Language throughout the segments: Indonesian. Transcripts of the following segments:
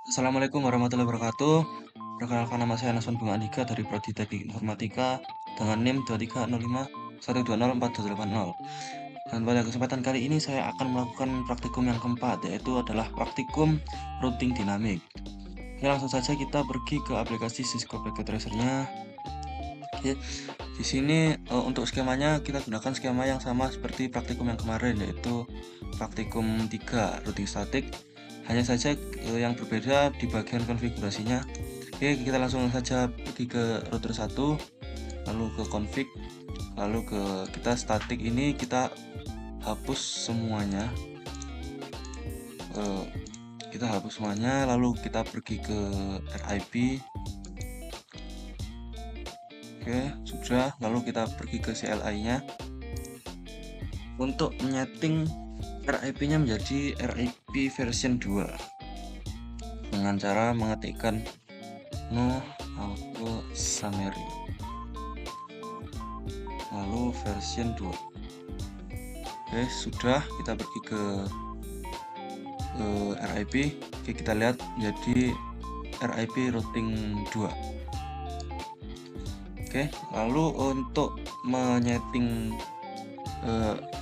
Assalamualaikum warahmatullahi wabarakatuh. Perkenalkan nama saya Naswan Bunga Andika dari Prodi Teknik Informatika dengan NIM 2305120480. Dan pada kesempatan kali ini saya akan melakukan praktikum yang keempat, yaitu adalah praktikum routing dinamik. Oke, langsung saja kita pergi ke aplikasi Cisco Packet Tracer-nya. Oke, di sini untuk skemanya kita gunakan skema yang sama seperti praktikum yang kemarin, yaitu praktikum 3 routing statik. Hanya saja yang berbeda di bagian konfigurasinya. Oke, kita langsung saja pergi ke router 1, lalu ke config, lalu ke kita statik ini kita hapus semuanya. Kita hapus semuanya, lalu kita pergi ke RIP. Oke, sudah. Lalu kita pergi ke CLI-nya untuk menyeting RIP-nya menjadi RIP version 2 dengan cara mengetikkan no auto summary lalu version 2. Oke, sudah. Kita pergi ke RIP. Oke, kita lihat jadi RIP routing 2. Oke, lalu untuk menyeting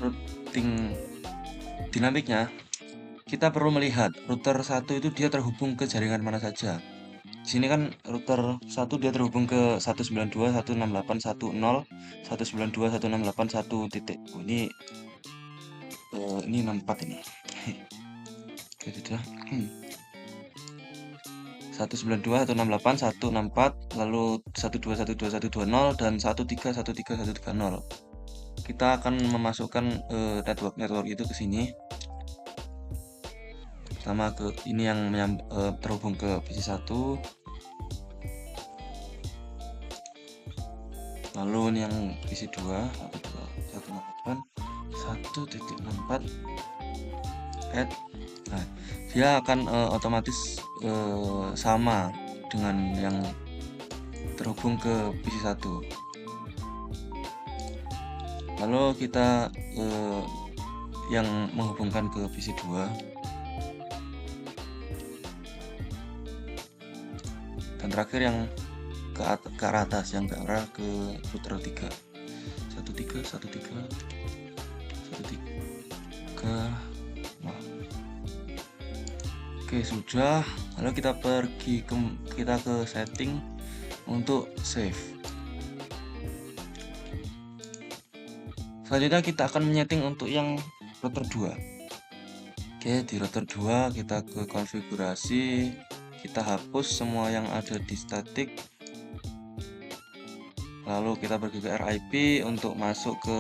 routing dinamiknya, kita perlu melihat router 1 itu dia terhubung ke jaringan mana saja. Di sini kan router 1 dia terhubung ke 192.168.1.0, 192.168.1 titik. Oh, ini 64 ini. Oke, sudah. 192.168.164, lalu 1212120 dan 1313130. Kita akan memasukkan network itu ke sini. Pertama ke ini yang terhubung ke PC 1. Lalu ini yang PC 2, 1.64 add. Nah, dia akan otomatis sama dengan yang terhubung ke PC 1. Lalu kita yang menghubungkan ke PC 2. Dan terakhir yang ke arah atas, yang ke arah ke router 3. 1313 13. Oke, sudah. Lalu kita pergi ke setting untuk save. Selanjutnya kita akan menyeting untuk yang router 2. Oke, di router 2 kita ke konfigurasi, kita hapus semua yang ada di statik. Lalu kita pergi ke RIP untuk masuk ke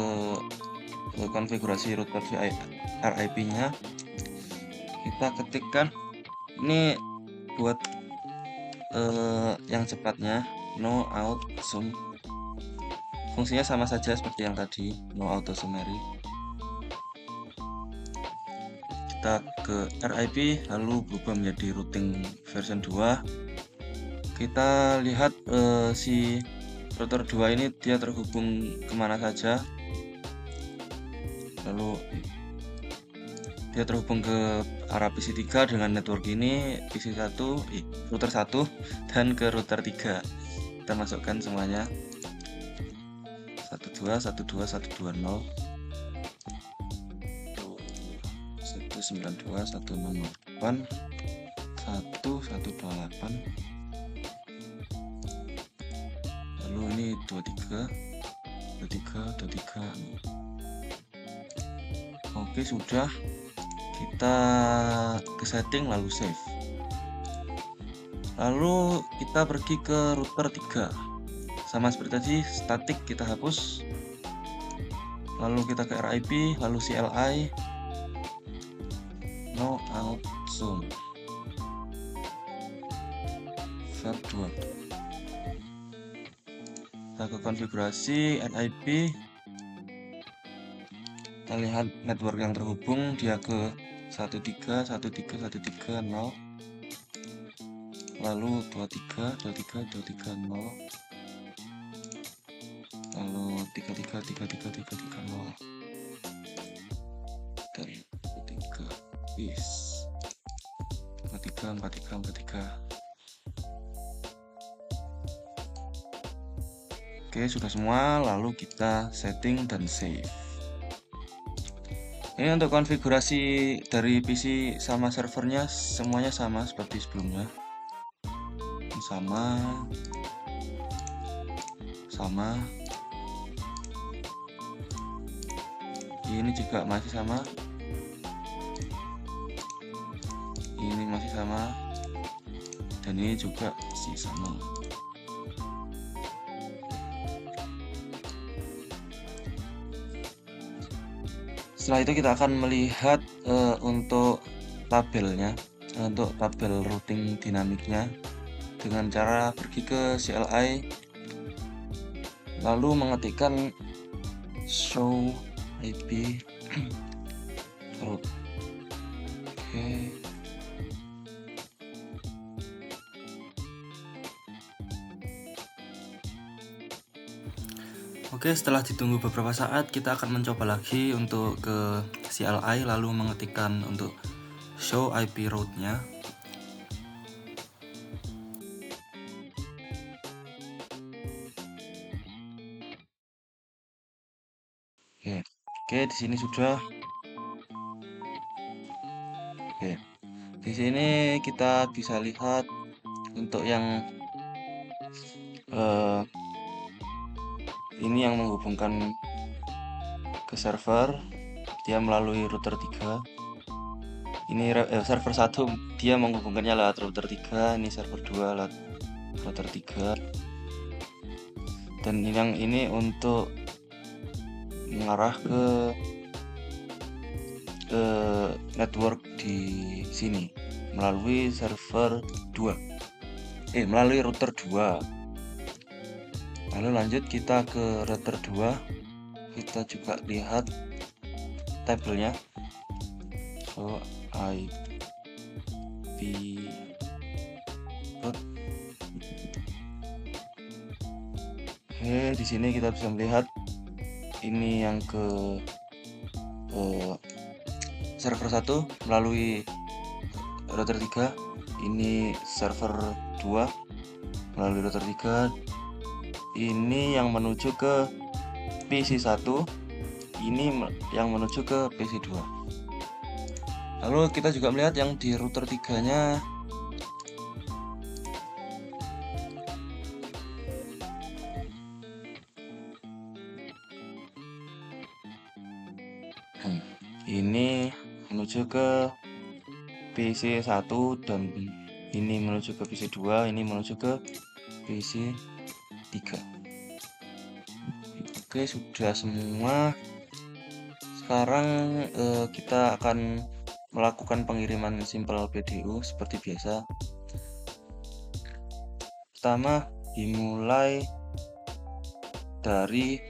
konfigurasi router RIP-nya. Kita ketikkan ini buat yang cepatnya no out zoom. Fungsinya sama saja seperti yang tadi, no auto summary. Kita ke RIP lalu berubah menjadi routing version 2. Kita lihat si router 2 ini dia terhubung kemana saja. Lalu dia terhubung ke arah PC 3 dengan network ini, PC 1, router 1 dan ke router 3. Kita masukkan semuanya. 12.12120 192.168.1.128. Lalu ini 23. Oke, sudah. Kita ke setting lalu save. Lalu kita pergi ke router 3. Sama seperti tadi, statik kita hapus. Lalu kita ke RIP, lalu CLI, no out zoom ver 2. Kita ke konfigurasi RIP. Kita lihat network yang terhubung, dia ke 13.131.30, lalu 23.23.23.0, lalu 33.33.33.0 dan 3 bis 33 4343. Oke, sudah semua, lalu kita setting dan save. Ini untuk konfigurasi dari PC sama servernya semuanya sama seperti sebelumnya. Sama. Ini juga masih sama. Ini masih sama. Dan ini juga masih sama. Setelah itu kita akan melihat untuk tabelnya, untuk tabel routing dinamiknya dengan cara pergi ke CLI lalu mengetikkan show IP route. Oke, setelah ditunggu beberapa saat kita akan mencoba lagi untuk ke CLI lalu mengetikkan untuk show IP route-nya. Oke, di sini sudah. Oke. Di sini kita bisa lihat untuk yang ini yang menghubungkan ke server, dia melalui router 3. Ini server 1 dia menghubungkannya lewat router 3, ini server 2 lewat router 3. Dan yang ini untuk mengarah ke network di sini melalui server 2. Melalui router 2. Lalu lanjut kita ke router 2. Kita juga lihat tabelnya. So IP route. Oke, di sini kita bisa melihat ini yang ke server 1 melalui router 3. Ini server 2 melalui router 3. Ini yang menuju ke PC 1, ini yang menuju ke PC 2. Lalu kita juga melihat yang di router 3-nya ini menuju ke PC 1 dan ini menuju ke PC 2, ini menuju ke PC 3. Oke, sudah semua. Sekarang kita akan melakukan pengiriman simple PDU seperti biasa. Pertama, dimulai dari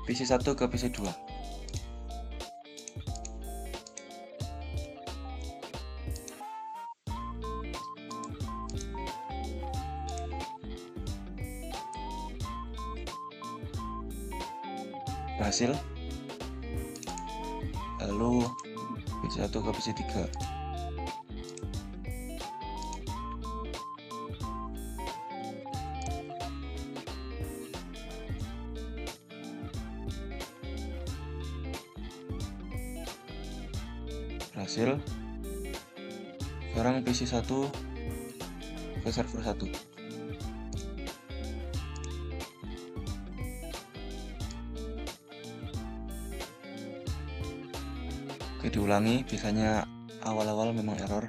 PC 1 ke PC 2. Berhasil. Lalu PC 1 ke PC 3. Berhasil. Sekarang PC 1 ke server 1. Oke, diulangi, biasanya awal-awal memang error.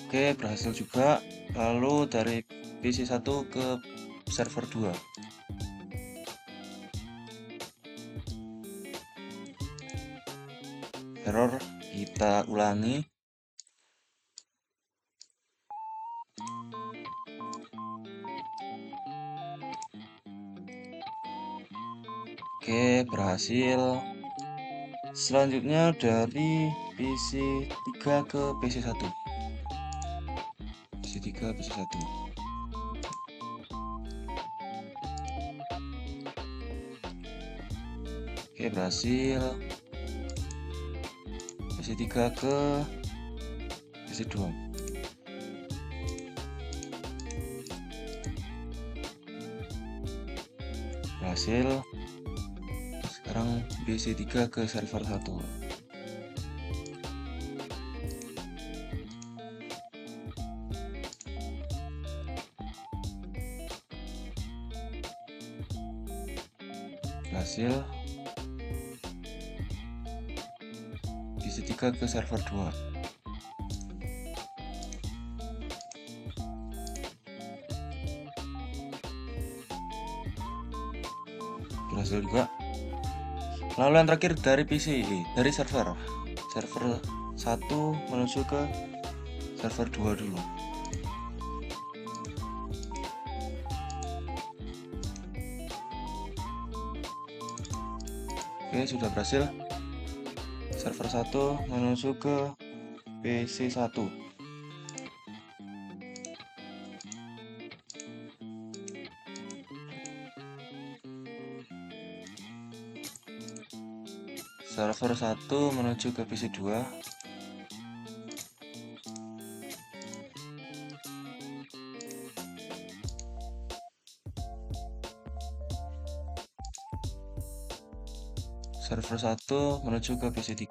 Oke, berhasil juga. Lalu dari PC 1 ke server 2. Error, kita ulangi. Oke, berhasil. Selanjutnya dari PC 3 ke PC 1. PC 3 PC 1. Oke, berhasil. PC3 ke PC2. Berhasil. Sekarang PC3 ke server 1. Berhasil. PC3 ke server 2. Berhasil juga. Lalu yang terakhir dari dari server 1 menuju ke server 2 dulu. Oke, sudah berhasil. Server 1 menuju ke PC1. Server 1 menuju ke PC2. Server 1 menuju ke PC3.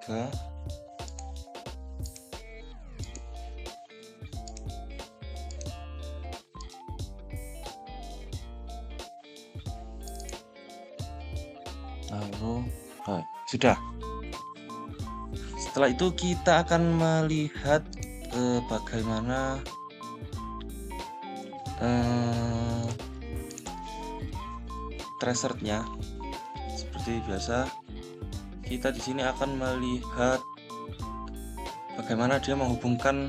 Lalu sudah. Setelah itu kita akan melihat bagaimana tracernya. Seperti biasa, kita di sini akan melihat bagaimana dia menghubungkan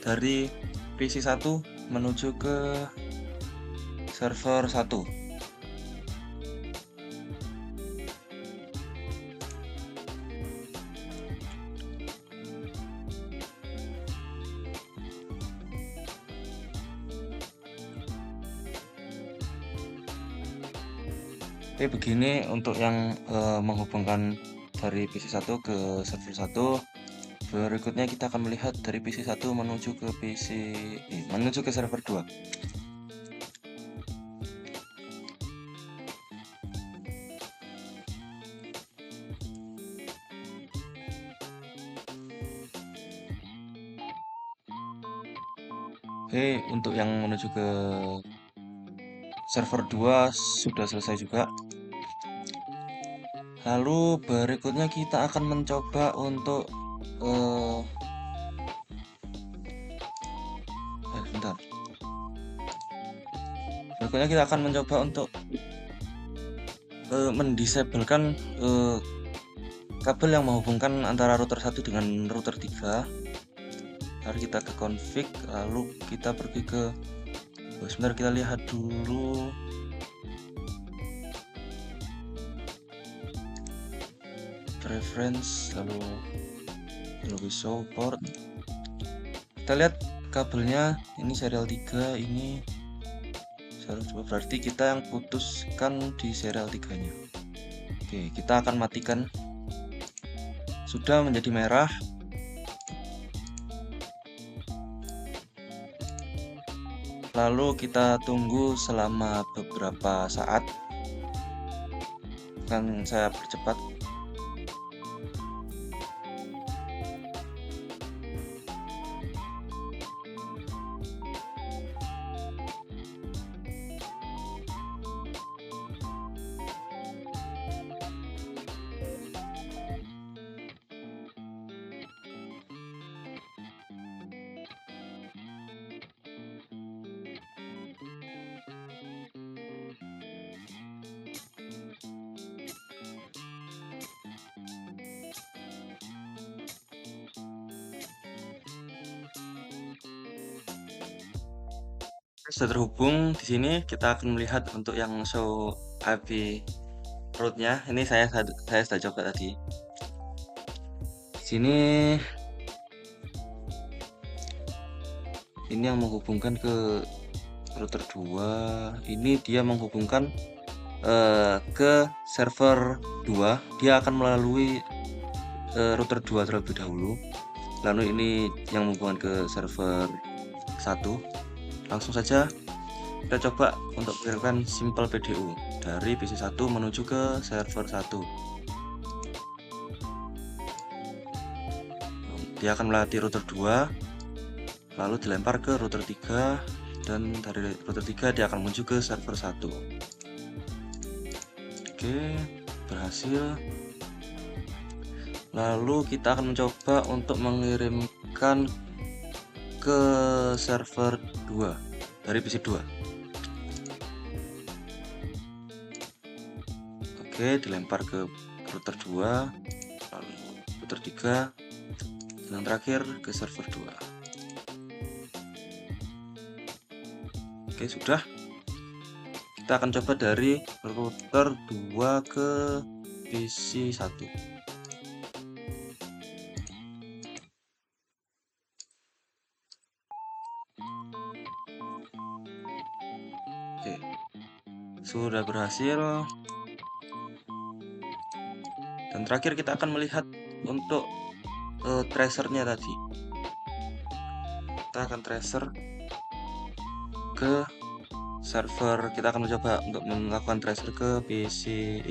dari PC1 menuju ke server 1. Oke, begini untuk yang menghubungkan dari PC1 ke server 1. Berikutnya kita akan melihat dari PC1 menuju ke menuju ke server 2. Oke, untuk yang menuju ke server 2 sudah selesai juga. Lalu berikutnya kita akan mencoba untuk bentar. Berikutnya kita akan mencoba untuk mendisablekan kabel yang menghubungkan antara router 1 dengan router 3. Mari kita ke config, lalu kita pergi ke sebentar, kita lihat dulu. Preference, lalu show port. Kita lihat kabelnya ini serial 3, ini serial 2, berarti kita yang putuskan di serial 3 nya. Oke, kita akan matikan. Sudah menjadi merah. Lalu kita tunggu selama beberapa saat. Akan saya percepat. Sudah terhubung. Di sini kita akan melihat untuk yang show IP route-nya. Ini saya sudah coba tadi. Di sini ini yang menghubungkan ke router 2. Ini dia menghubungkan ke server 2, dia akan melalui router 2 terlebih dahulu. Lalu ini yang menghubungkan ke server 1. Langsung saja kita coba untuk mengirimkan simple PDU dari PC 1 menuju ke server 1. Dia akan melewati router 2, lalu dilempar ke router 3, dan dari router 3 dia akan menuju ke server 1. Oke, berhasil. Lalu kita akan mencoba untuk mengirimkan ke server 2 dari PC 2. Oke, dilempar ke router 2, lalu router 3, dan terakhir ke server 2. Oke, sudah. Kita akan coba dari router 2 ke PC 1. Oke, sudah berhasil. Dan terakhir kita akan melihat untuk tracernya tadi. Kita akan tracer ke server, kita akan mencoba untuk melakukan tracer ke PC,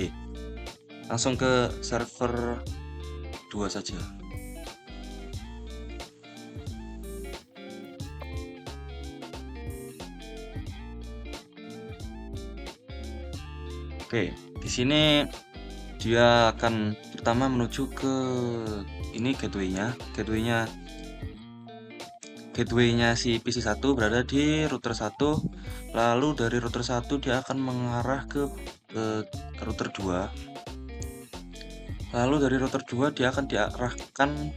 langsung ke server 2 saja. Oke, di sini dia akan pertama menuju ke ini gateway-nya si PC 1 berada di router 1. Lalu dari router 1 dia akan mengarah ke router 2. Lalu dari router 2 dia akan diarahkan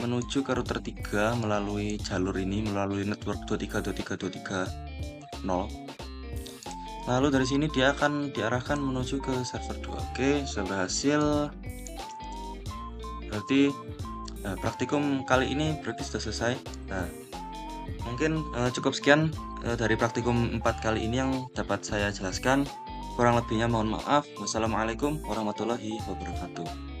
menuju ke router 3 melalui jalur ini, melalui network 23.23.23.0. Lalu dari sini dia akan diarahkan menuju ke server 2. Oke, sudah berhasil. Berarti praktikum kali ini berarti sudah selesai. Nah, mungkin cukup sekian dari praktikum 4 kali ini yang dapat saya jelaskan. Kurang lebihnya mohon maaf. Wassalamualaikum warahmatullahi wabarakatuh.